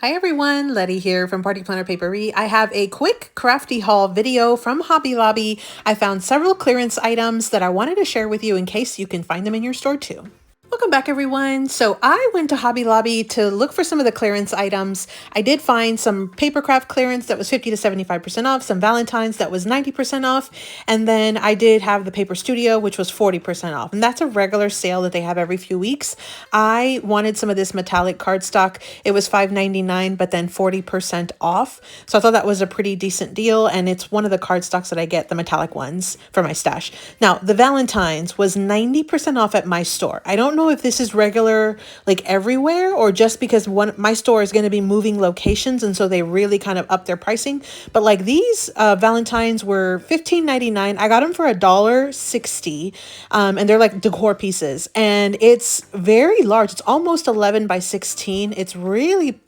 Hi everyone, Letty here from Party Planner Paperie. I have a quick crafty haul video from Hobby Lobby. I found several clearance items that I wanted to share with you in case you can find them in your store too. Welcome back everyone. So I went to Hobby Lobby to look for some of the clearance items. I did find some papercraft clearance that was 50 to 75% off, some Valentines that was 90% off, and then I did have the Paper Studio, which was 40% off. And that's a regular sale that they have every few weeks. I wanted some of this metallic cardstock. It was $5.99, but then 40% off. So I thought that was a pretty decent deal, and it's one of the cardstocks that I get, the metallic ones, for my stash. Now, the Valentines was 90% off at my store. I don't know if this is regular like everywhere or just because my store is going to be moving locations, and so they really kind of up their pricing. But like these Valentines were $15.99. I got them for $1.60, and they're like decor pieces, and it's very large. It's almost 11 by 16. It's really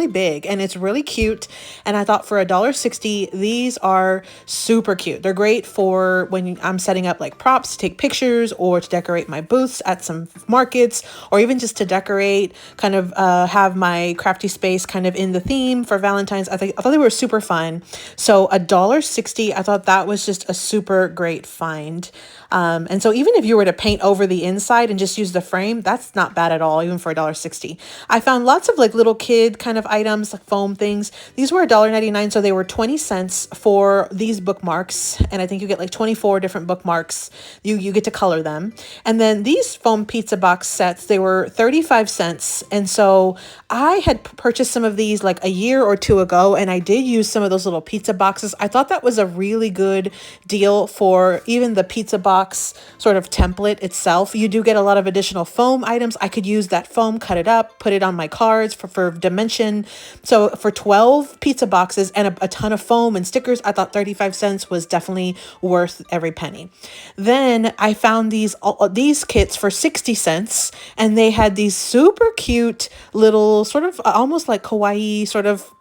big and it's really cute. And I thought for $1.60, these are super cute. They're great for when I'm setting up like props to take pictures or to decorate my booths at some markets, or even just to decorate, kind of have my crafty space kind of in the theme for Valentine's. I thought they were super fun. So $1.60, I thought that was just a super great find. And so even if you were to paint over the inside and just use the frame, that's not bad at all, even for $1.60. I found lots of like little kid kind of items, like foam things. These were $1.99, so they were 20 cents for these bookmarks. And I think you get like 24 different bookmarks. You get to color them. And then these foam pizza box sets, they were 35 cents. And so I had purchased some of these like a year or two ago, and I did use some of those little pizza boxes. I thought that was a really good deal for even the pizza box sort of template itself. You do get a lot of additional foam items. I could use that foam, cut it up, put it on my cards for dimension. So for 12 pizza boxes and a ton of foam and stickers, I thought 35 cents was definitely worth every penny. Then I found these kits for 60 cents, and they had these super cute little sort of almost like kawaii sort of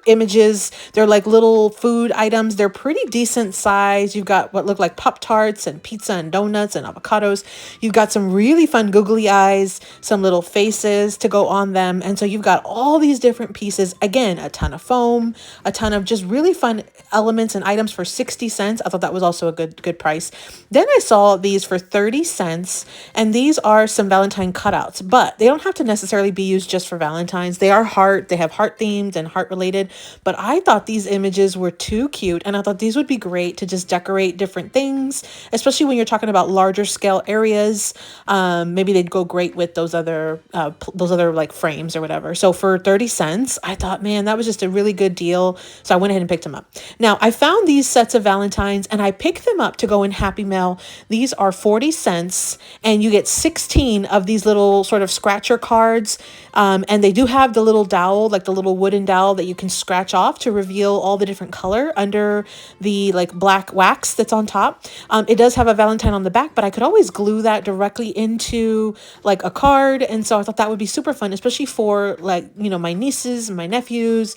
images. They're like little food items. They're pretty decent size. You've got what look like Pop-Tarts and pizza and donuts and avocados. You've got some really fun googly eyes, some little faces to go on them. And so you've got all these different pieces. Again, a ton of foam, a ton of just really fun elements and items for 60 cents. I thought that was also a good price. Then I saw these for 30 cents, and these are some Valentine cutouts, but they don't have to necessarily be used just for Valentine's. They are they have heart themed and heart related, but I thought these images were too cute, and I thought these would be great to just decorate different things, especially when you're talking about larger scale areas. Maybe they'd go great with those other like frames or whatever. So for 30 cents, I thought, man, that was just a really good deal. So I went ahead and picked them up. Now I found these sets of Valentines, and I picked them up to go in Happy Mail. These are 40 cents, and you get 16 of these little sort of scratcher cards. And they do have the little dowel, like the little wooden dowel that you can scratch off to reveal all the different color under the like black wax that's on top. It does have a Valentine on the back, but I could always glue that directly into like a card. And so I thought that would be super fun, especially for like, you know, my nieces, my nephews,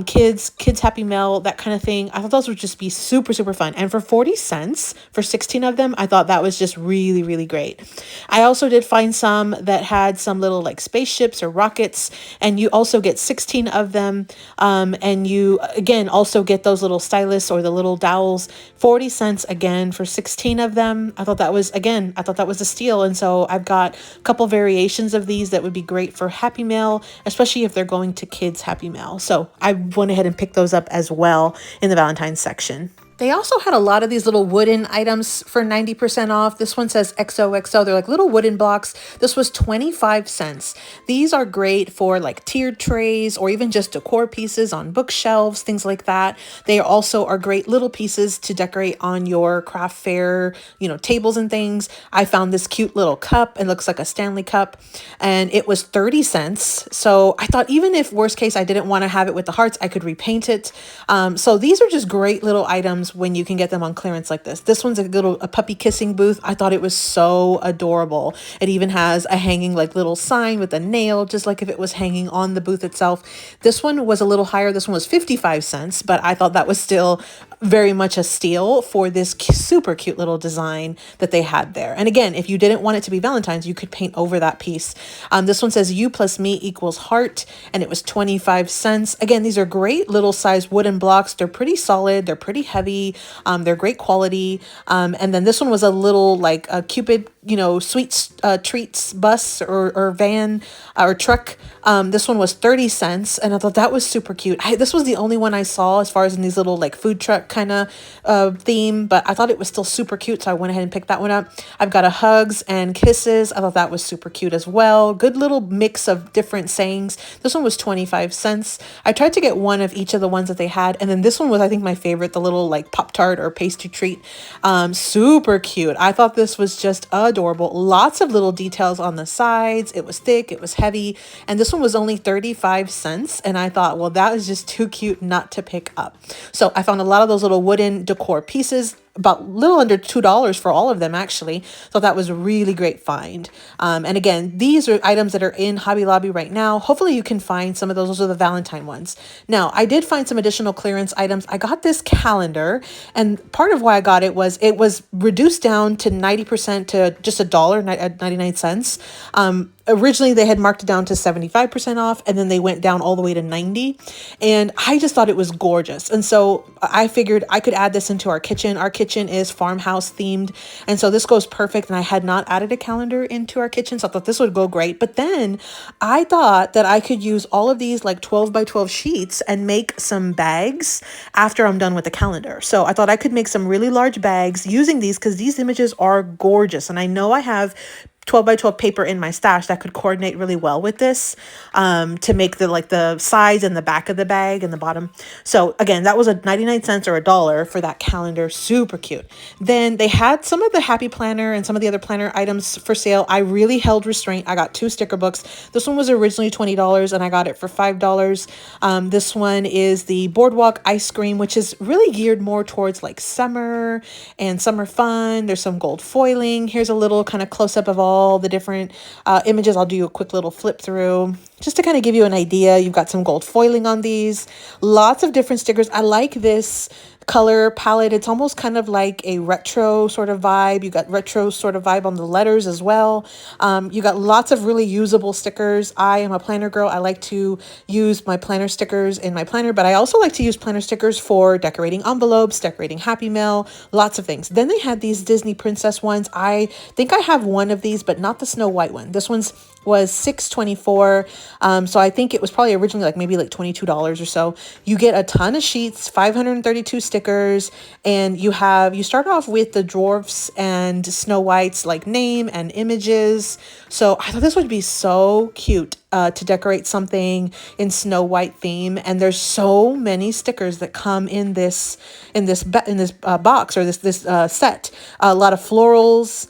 kids Happy Mail, that kind of thing. I thought those would just be super fun. And for 40 cents for 16 of them, I thought that was just really great. I also did find some that had some little like spaceships or rockets, and you also get 16 of them. And you again also get those little stylus or the little dowels, 40 cents again for 16 of them. I thought that was a steal. And so I've got a couple variations of these that would be great for Happy Mail, especially if they're going to kids Happy Mail. So I went ahead and picked those up as well in the Valentine's section. They also had a lot of these little wooden items for 90% off. This one says XOXO. They're like little wooden blocks. This was 25 cents. These are great for like tiered trays or even just decor pieces on bookshelves, things like that. They also are great little pieces to decorate on your craft fair, you know, tables and things. I found this cute little cup. It looks like a Stanley cup, and it was 30 cents. So I thought even if worst case, I didn't want to have it with the hearts, I could repaint it. So these are just great little items when you can get them on clearance like this. This one's a puppy kissing booth. I thought it was so adorable. It even has a hanging like little sign with a nail, just like if it was hanging on the booth itself. This one was a little higher. This one was 55 cents, but I thought that was still very much a steal for this super cute little design that they had there. And again, if you didn't want it to be Valentine's, you could paint over that piece. This one says you plus me equals heart, and it was 25 cents. Again, these are great little size wooden blocks. They're pretty solid. They're pretty heavy. They're great quality. And then this one was a little like a Cupid, you know, sweet treats bus or van or truck. This one was 30 cents, and I thought that was super cute. This was the only one I saw as far as in these little like food truck kind of theme, but I thought it was still super cute, so I went ahead and picked that one up. I've got a hugs and kisses. I thought that was super cute as well. Good little mix of different sayings. This one was 25 cents. I tried to get one of each of the ones that they had, and then this one was, I think, my favorite, the little like Pop-Tart or pastry treat. Super cute. I thought this was just adorable. Lots of little details on the sides. It was thick, it was heavy, and this one was only 35 cents, and I thought, well, that is just too cute not to pick up. So I found a lot of those little wooden decor pieces, about a little under $2 for all of them, actually. So that was a really great find. And again, these are items that are in Hobby Lobby right now. Hopefully you can find some of those. Those are the Valentine ones. Now, I did find some additional clearance items. I got this calendar, and part of why I got it was reduced down to 90% to just $1.99. Originally, they had marked it down to 75% off, and then they went down all the way to 90. And I just thought it was gorgeous. And so I figured I could add this into our kitchen. Our kitchen is farmhouse themed, and so this goes perfect. And I had not added a calendar into our kitchen, so I thought this would go great. But then I thought that I could use all of these like 12 by 12 sheets and make some bags after I'm done with the calendar. So I thought I could make some really large bags using these, because these images are gorgeous. And I know I have 12 by 12 paper in my stash that could coordinate really well with this, to make the sides and the back of the bag and the bottom. So again, that was a 99 cents or $1 for that calendar. Super cute. Then they had some of the Happy Planner and some of the other planner items for sale. I really held restraint. I got 2 sticker books. This one was originally $20 and I got it for $5. This one is the Boardwalk Ice Cream, which is really geared more towards like summer and summer fun. There's some gold foiling. Here's a little kind of close up of all the different images. I'll do you a quick little flip through just to kind of give you an idea. You've got some gold foiling on these, lots of different stickers. I like this color palette. It's almost kind of like a retro sort of vibe. You got retro sort of vibe on the letters as well. You got lots of really usable stickers. I am a planner girl. I like to use my planner stickers in my planner, but I also like to use planner stickers for decorating envelopes, decorating Happy Mail, lots of things. Then they had these Disney princess ones. I think I have one of these, but not the Snow White one. This was $6.24. So I think it was probably originally maybe $22 or so. You get a ton of sheets, 532 stickers, and you start off with the dwarfs and Snow White's name and images. So I thought this would be so cute to decorate something in Snow White theme. And there's so many stickers that come in this box or this set. A lot of florals.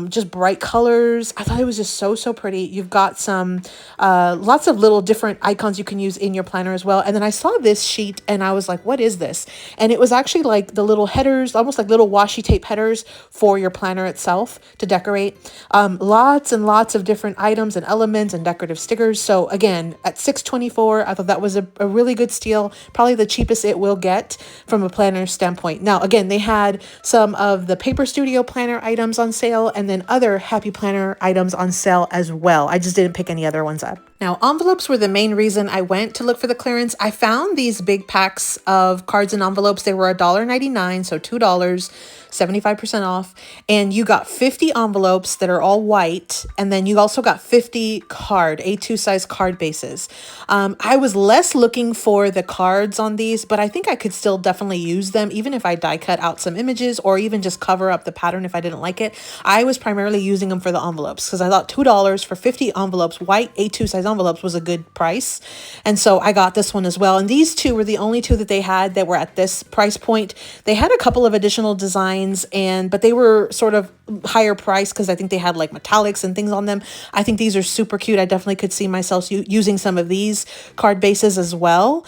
Just bright colors. I thought it was just so pretty. You've got some lots of little different icons you can use in your planner as well. And then I saw this sheet and I was like, what is this? And it was actually the little headers, almost like little washi tape headers for your planner itself to decorate. Lots and lots of different items and elements and decorative stickers. So again, at $6.24, I thought that was a really good steal. Probably the cheapest it will get from a planner standpoint. Now, again, they had some of the Paper Studio planner items on sale, and then other Happy Planner items on sale as well. I just didn't pick any other ones up. Now, envelopes were the main reason I went to look for the clearance. I found these big packs of cards and envelopes. They were $1.99, so $2, 75% off. And you got 50 envelopes that are all white. And then you also got 50 A2 size card bases. I was less looking for the cards on these, but I think I could still definitely use them, even if I die cut out some images or even just cover up the pattern if I didn't like it. I was primarily using them for the envelopes because I thought $2 for 50 envelopes, white A2 size envelopes, was a good price. And so I got this one as well. And these two were the only two that they had that were at this price point. They had a couple of additional designs designs, but they were sort of higher price because I think they had like metallics and things on them. I think these are super cute. I definitely could see myself using some of these card bases as well.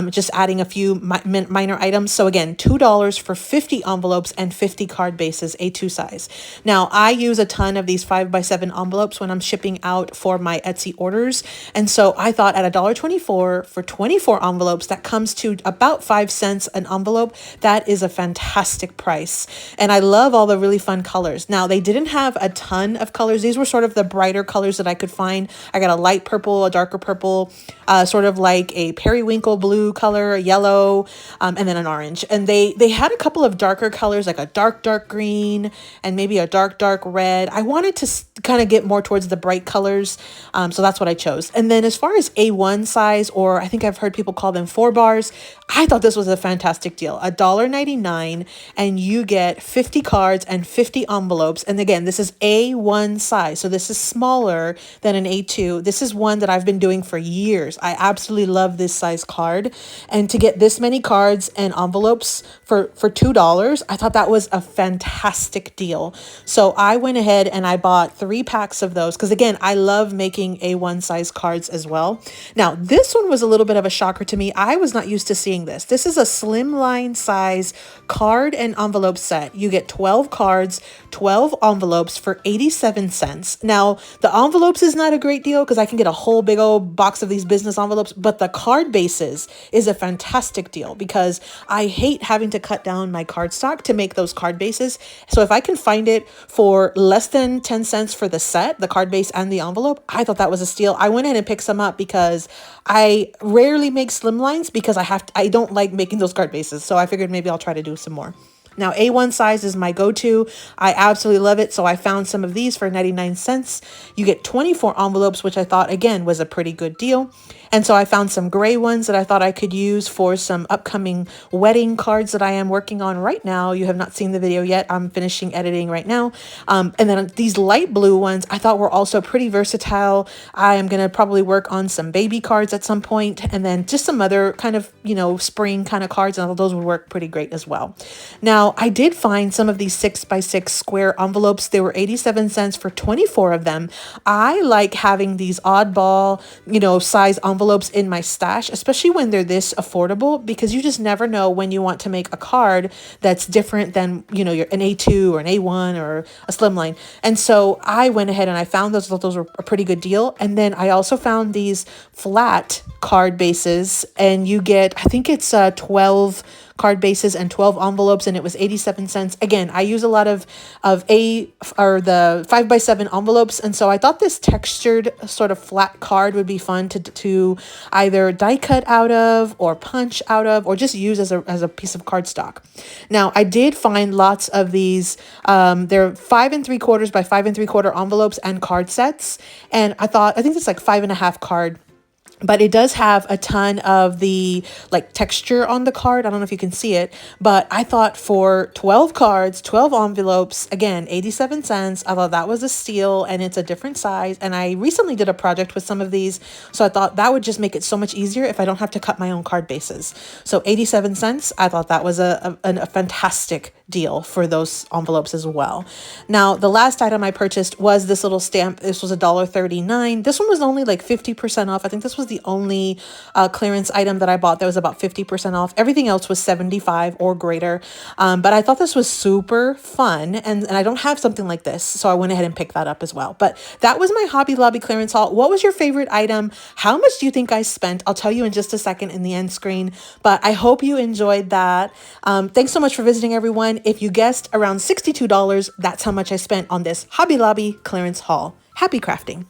Just adding a few minor items. So again, $2 for 50 envelopes and 50 card bases, A2 size. Now I use a ton of these 5x7 envelopes when I'm shipping out for my Etsy orders. And so I thought at $1.24 for 24 envelopes, that comes to about 5 cents an envelope. That is a fantastic price. And I love all the really fun colors. Now they didn't have a ton of colors. These were sort of the brighter colors that I could find. I got a light purple, a darker purple, sort of like a periwinkle blue color, a yellow, and then an orange. And they had a couple of darker colors, like a dark green and maybe a dark red. I wanted to kind of get more towards the bright colors. So that's what I chose. And then as far as A1 size, or I think I've heard people call them 4 bars, I thought this was a fantastic deal. $1.99 and you get 50 cards and 50 envelopes. And again, this is A1 size. So this is smaller than an A2. This is one that I've been doing for years. I absolutely love this size card. And to get this many cards and envelopes for $2, I thought that was a fantastic deal. So I went ahead and I bought 3 packs of those because again, I love making A1 size cards as well. Now, this one was a little bit of a shocker to me. I was not used to seeing this. This is a slimline size card and envelope set. You get 12 cards, 12 envelopes for 87 cents. Now, the envelopes is not a great deal because I can get a whole big old box of these business envelopes, but the card bases is a fantastic deal because I hate having to cut down my cardstock to make those card bases. So if I can find it for less than 10 cents for the set, the card base and the envelope, I thought that was a steal. I went in and picked some up because I rarely make slimlines because I don't like making those card bases. So I figured maybe I'll try to do some more. Now, A1 size is my go-to. I absolutely love it. So I found some of these for 99 cents. You get 24 envelopes, which I thought, again, was a pretty good deal. And so I found some gray ones that I thought I could use for some upcoming wedding cards that I am working on right now. You have not seen the video yet. I'm finishing editing right now. And then these light blue ones I thought were also pretty versatile. I am going to probably work on some baby cards at some point, and then just some other kind of, spring kind of cards. And I thought those would work pretty great as well. Now, I did find some of these 6x6 square envelopes. They were 87 cents for 24 of them. I like having these oddball, size envelopes in my stash, especially when they're this affordable, because you just never know when you want to make a card that's different than, an A2 or an A1 or a slimline. And so I went ahead and I found those were a pretty good deal. And then I also found these flat card bases, and you get, I think it's 12 card bases and 12 envelopes, and it was 87 cents. Again, I use a lot of the 5x7 envelopes, and so I thought this textured sort of flat card would be fun to either die cut out of or punch out of, or just use as a piece of cardstock. Now, I did find lots of these. They're 5 3/4 by 5 3/4 envelopes and card sets, and I think it's like 5.5 card. But it does have a ton of the texture on the card. I don't know if you can see it, but I thought for 12 cards, 12 envelopes, again, 87 cents, I thought that was a steal, and it's a different size. And I recently did a project with some of these, so I thought that would just make it so much easier if I don't have to cut my own card bases. So 87 cents, I thought that was a fantastic deal for those envelopes as well. Now, the last item I purchased was this little stamp. This was $1.39. This one was only 50% off. I think this was the only clearance item that I bought that was about 50% off. Everything else was 75 or greater. But I thought this was super fun, and I don't have something like this, so I went ahead and picked that up as well. But that was my Hobby Lobby clearance haul. What was your favorite item? How much do you think I spent? I'll tell you in just a second in the end screen, but I hope you enjoyed that. Thanks so much for visiting, everyone. If you guessed around $62, that's how much I spent on this Hobby Lobby clearance haul. Happy crafting!